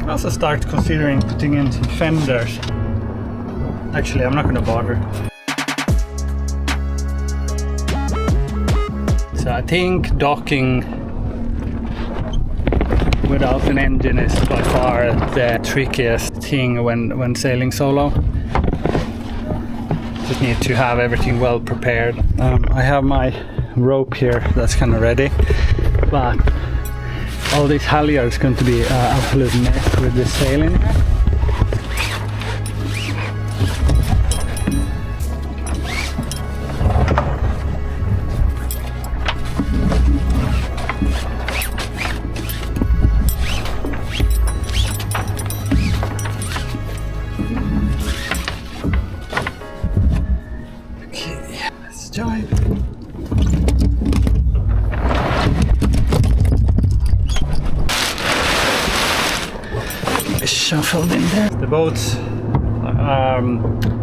I also start considering putting in some fenders. Actually, I'm not going to bother. So I think docking without an engine is by far the trickiest thing when sailing solo. Just need to have everything well prepared. I have my rope here that's kind of ready, but all these halyards going to be absolute mess with the sailing. Okay, let's jibe. Shuffled in there. The boats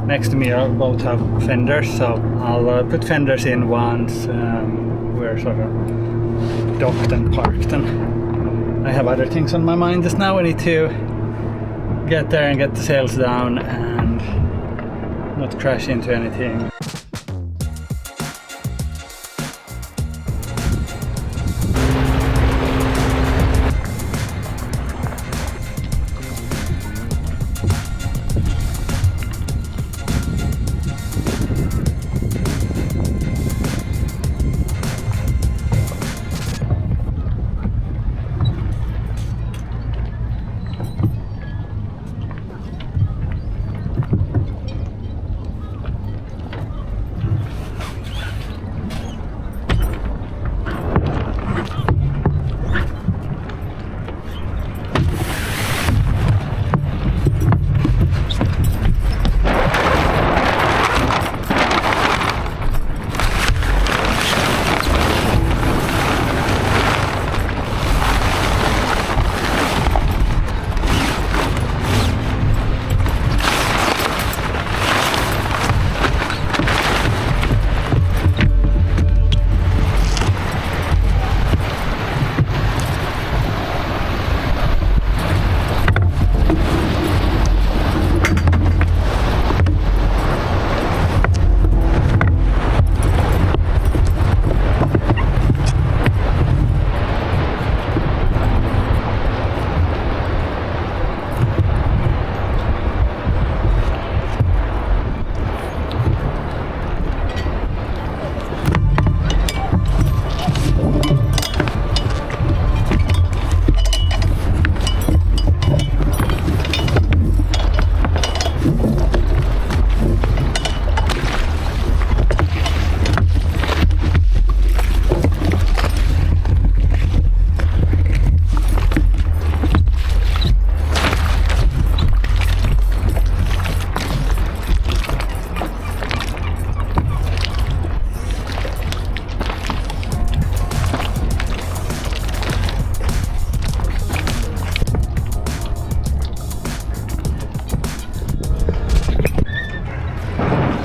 next to me both have fenders, so I'll put fenders in once we're sort of docked and parked. And I have other things on my mind just now. I need to get there and get the sails down and not crash into anything.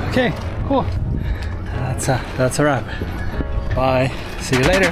Okay, cool. That's a wrap. Bye. See you later.